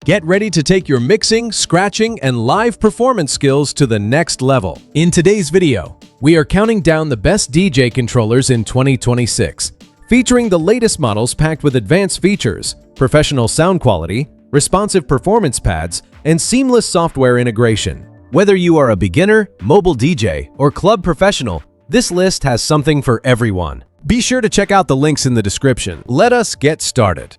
Get ready to take your mixing, scratching, and live performance skills to the next level. In today's video, we are counting down the best DJ controllers in 2026, featuring the latest models packed with advanced features, professional sound quality, responsive performance pads, and seamless software integration. Whether you are a beginner, mobile DJ, or club professional, this list has something for everyone. Be sure to check out the links in the description. Let us get started.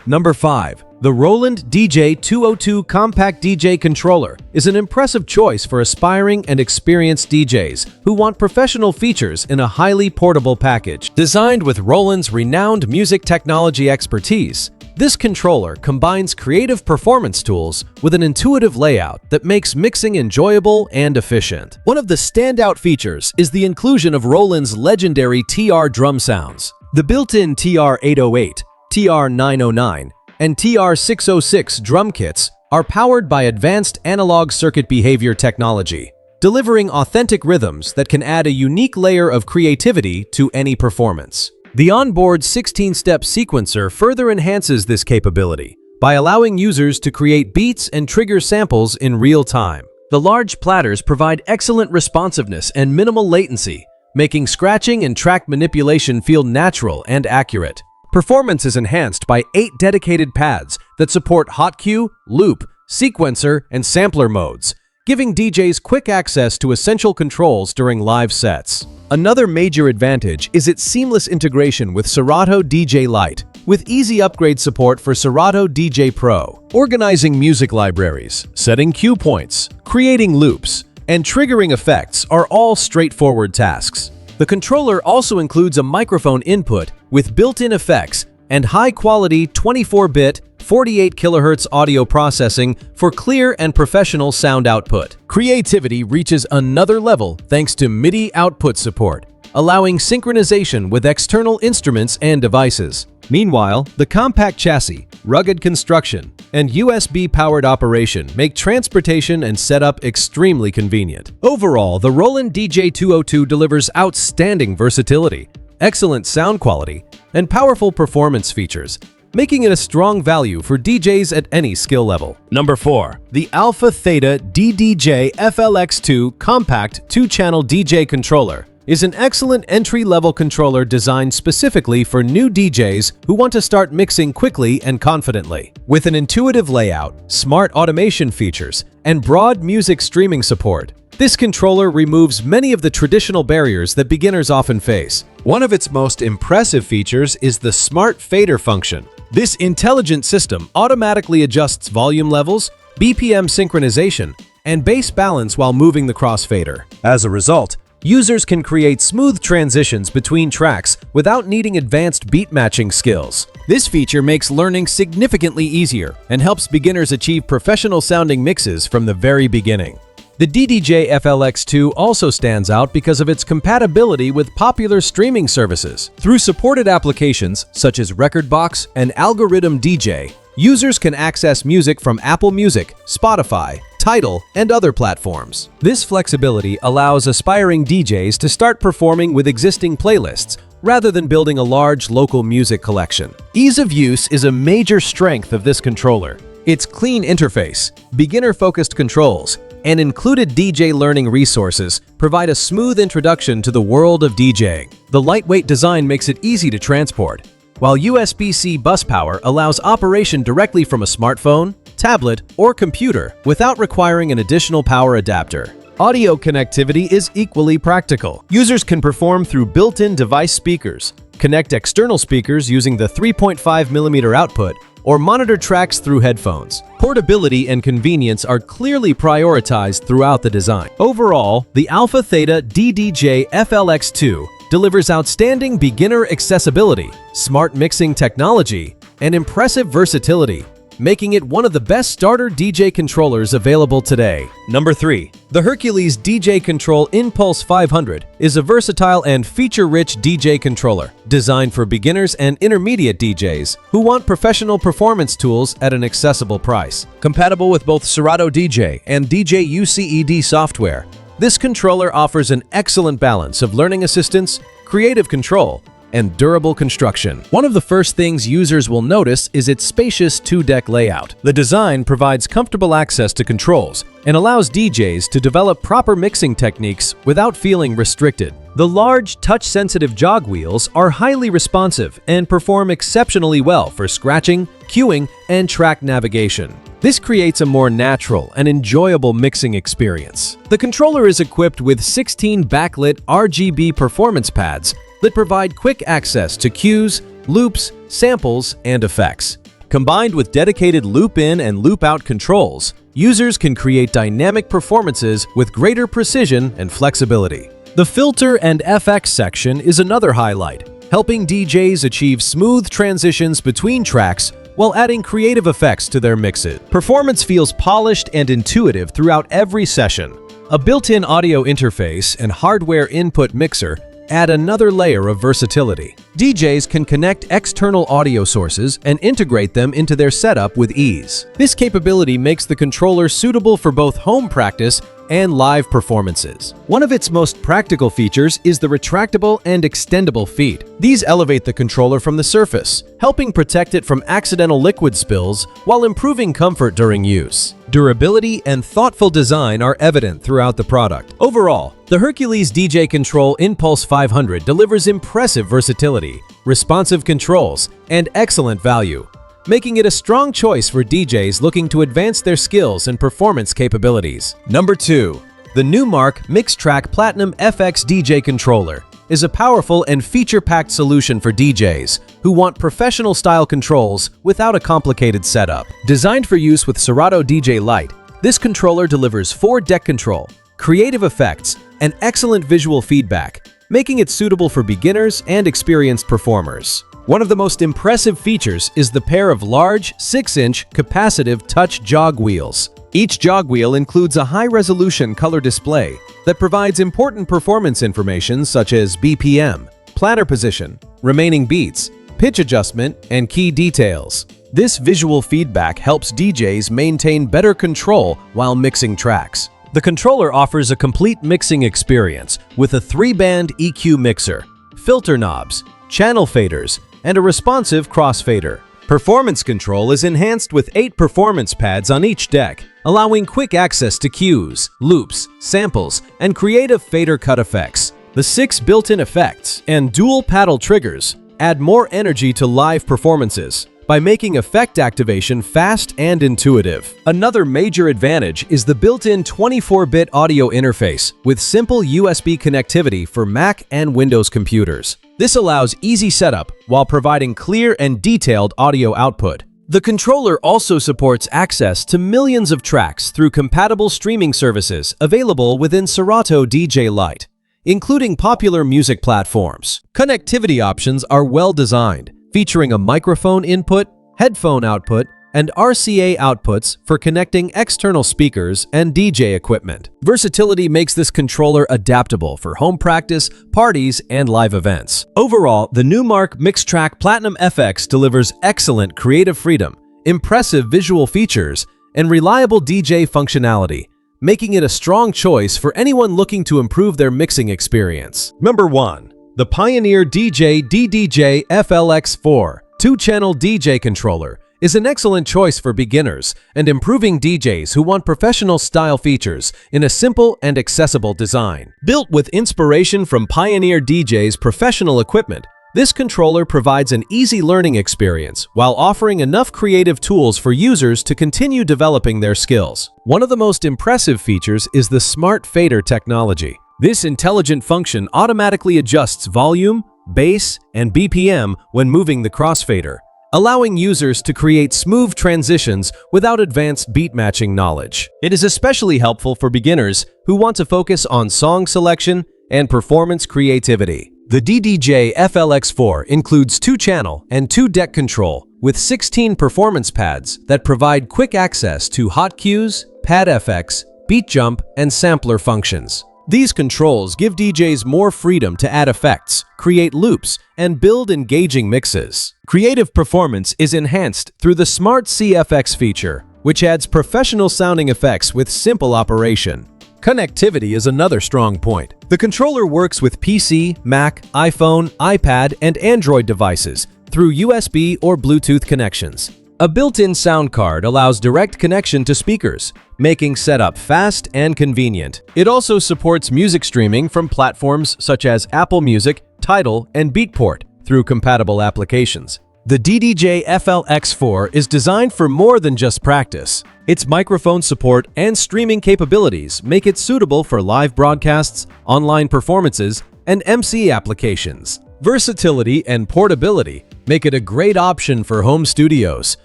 Number 5. The Roland DJ-202 Compact DJ Controller is an impressive choice for aspiring and experienced DJs who want professional features in a highly portable package. Designed with Roland's renowned music technology expertise, this controller combines creative performance tools with an intuitive layout that makes mixing enjoyable and efficient. One of the standout features is the inclusion of Roland's legendary TR drum sounds. The built-in TR-808, TR-909, and TR-606 drum kits are powered by advanced analog circuit behavior technology, delivering authentic rhythms that can add a unique layer of creativity to any performance. The onboard 16-step sequencer further enhances this capability by allowing users to create beats and trigger samples in real time. The large platters provide excellent responsiveness and minimal latency, making scratching and track manipulation feel natural and accurate. Performance is enhanced by 8 dedicated pads that support hot cue, loop, sequencer, and sampler modes, giving DJs quick access to essential controls during live sets. Another major advantage is its seamless integration with Serato DJ Lite, with easy upgrade support for Serato DJ Pro. Organizing music libraries, setting cue points, creating loops, and triggering effects are all straightforward tasks. The controller also includes a microphone input with built-in effects and high-quality 24-bit, 48 kHz audio processing for clear and professional sound output. Creativity reaches another level thanks to MIDI output support, allowing synchronization with external instruments and devices. Meanwhile, the compact chassis, rugged construction, and USB-powered operation make transportation and setup extremely convenient. Overall, the Roland DJ-202 delivers outstanding versatility, excellent sound quality, and powerful performance features, making it a strong value for DJs at any skill level. Number 4. The AlphaTheta DDJ-FLX2 Compact 2-Channel DJ Controller is an excellent entry-level controller designed specifically for new DJs who want to start mixing quickly and confidently. With an intuitive layout, smart automation features, and broad music streaming support, this controller removes many of the traditional barriers that beginners often face. One of its most impressive features is the Smart Fader function. This intelligent system automatically adjusts volume levels, BPM synchronization, and bass balance while moving the crossfader. As a result, users can create smooth transitions between tracks without needing advanced beat matching skills. This feature makes learning significantly easier and helps beginners achieve professional-sounding mixes from the very beginning. The DDJ-FLX2 also stands out because of its compatibility with popular streaming services. Through supported applications such as Rekordbox and Algorithm DJ, users can access music from Apple Music, Spotify, Tidal, and other platforms. This flexibility allows aspiring DJs to start performing with existing playlists rather than building a large local music collection. Ease of use is a major strength of this controller. Its clean interface, beginner-focused controls, and included DJ learning resources provide a smooth introduction to the world of DJing. The lightweight design makes it easy to transport, while USB-C bus power allows operation directly from a smartphone, tablet, or computer without requiring an additional power adapter. Audio connectivity is equally practical. Users can perform through built-in device speakers, connect external speakers using the 3.5mm output, or monitor tracks through headphones. Portability and convenience are clearly prioritized throughout the design. Overall, the AlphaTheta DDJ-FLX2 delivers outstanding beginner accessibility, smart mixing technology, and impressive versatility, making it one of the best starter DJ controllers available today. Number 3. The Hercules DJ-Control Inpulse 500 is a versatile and feature-rich DJ controller designed for beginners and intermediate DJs who want professional performance tools at an accessible price. Compatible with both Serato DJ and DJ UCED software, this controller offers an excellent balance of learning assistance, creative control, and durable construction. One of the first things users will notice is its spacious 2-deck layout. The design provides comfortable access to controls and allows DJs to develop proper mixing techniques without feeling restricted. The large, touch-sensitive jog wheels are highly responsive and perform exceptionally well for scratching, cueing, and track navigation. This creates a more natural and enjoyable mixing experience. The controller is equipped with 16 backlit RGB performance pads that provide quick access to cues, loops, samples, and effects. Combined with dedicated loop-in and loop-out controls, users can create dynamic performances with greater precision and flexibility. The filter and FX section is another highlight, helping DJs achieve smooth transitions between tracks while adding creative effects to their mixes. Performance feels polished and intuitive throughout every session. A built-in audio interface and hardware input mixer add another layer of versatility. DJs can connect external audio sources and integrate them into their setup with ease. This capability makes the controller suitable for both home practice and live performances. One of its most practical features is the retractable and extendable feet. These elevate the controller from the surface, helping protect it from accidental liquid spills while improving comfort during use. Durability and thoughtful design are evident throughout the product. Overall, the Hercules DJ-Control Inpulse 500 delivers impressive versatility, responsive controls, and excellent value, making it a strong choice for DJs looking to advance their skills and performance capabilities. Number 2. The Numark Mixtrack Platinum FX DJ Controller is a powerful and feature-packed solution for DJs who want professional-style controls without a complicated setup. Designed for use with Serato DJ Lite, this controller delivers 4-deck control, creative effects, and excellent visual feedback, making it suitable for beginners and experienced performers. One of the most impressive features is the pair of large 6-inch capacitive touch jog wheels. Each jog wheel includes a high-resolution color display that provides important performance information such as BPM, platter position, remaining beats, pitch adjustment, and key details. This visual feedback helps DJs maintain better control while mixing tracks. The controller offers a complete mixing experience with a 3-band EQ mixer, filter knobs, channel faders, and a responsive crossfader. Performance control is enhanced with 8 performance pads on each deck, allowing quick access to cues, loops, samples, and creative fader cut effects. The 6 built-in effects and dual paddle triggers add more energy to live performances by making effect activation fast and intuitive. Another major advantage is the built-in 24-bit audio interface with simple USB connectivity for Mac and Windows computers. This allows easy setup while providing clear and detailed audio output. The controller also supports access to millions of tracks through compatible streaming services available within Serato DJ Lite, including popular music platforms. Connectivity options are well designed, featuring a microphone input, headphone output, and RCA outputs for connecting external speakers and DJ equipment. Versatility makes this controller adaptable for home practice, parties, and live events. Overall, the Numark Mixtrack Platinum FX delivers excellent creative freedom, impressive visual features, and reliable DJ functionality, making it a strong choice for anyone looking to improve their mixing experience. Number 1. The Pioneer DJ DDJ-FLX4 2-channel DJ controller is an excellent choice for beginners and improving DJs who want professional-style features in a simple and accessible design. Built with inspiration from Pioneer DJ's professional equipment, this controller provides an easy learning experience while offering enough creative tools for users to continue developing their skills. One of the most impressive features is the Smart Fader technology. This intelligent function automatically adjusts volume, bass, and BPM when moving the crossfader, allowing users to create smooth transitions without advanced beat matching knowledge. It is especially helpful for beginners who want to focus on song selection and performance creativity. The DDJ-FLX4 includes 2-channel and 2-deck control with 16 performance pads that provide quick access to hot cues, pad FX, beat jump, and sampler functions. These controls give DJs more freedom to add effects, create loops, and build engaging mixes. Creative performance is enhanced through the Smart CFX feature, which adds professional-sounding effects with simple operation. Connectivity is another strong point. The controller works with PC, Mac, iPhone, iPad, and Android devices through USB or Bluetooth connections. A built-in sound card allows direct connection to speakers, making setup fast and convenient. It also supports music streaming from platforms such as Apple Music, Tidal, and Beatport through compatible applications. The DDJ-FLX4 is designed for more than just practice. Its microphone support and streaming capabilities make it suitable for live broadcasts, online performances, and MC applications. Versatility and portability make it a great option for home studios,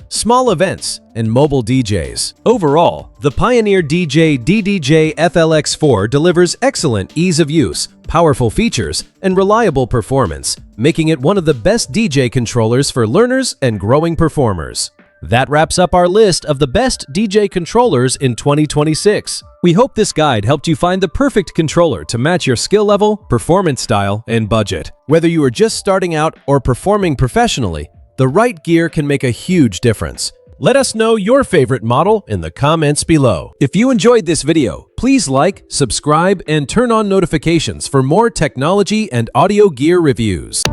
small events, and mobile DJs. Overall, the Pioneer DJ DDJ-FLX4 delivers excellent ease of use, powerful features, and reliable performance, making it one of the best DJ controllers for learners and growing performers. That wraps up our list of the best DJ controllers in 2026. We hope this guide helped you find the perfect controller to match your skill level, performance style, and budget. Whether you are just starting out or performing professionally, the right gear can make a huge difference. Let us know your favorite model in the comments below. If you enjoyed this video, please like, subscribe, and turn on notifications for more technology and audio gear reviews.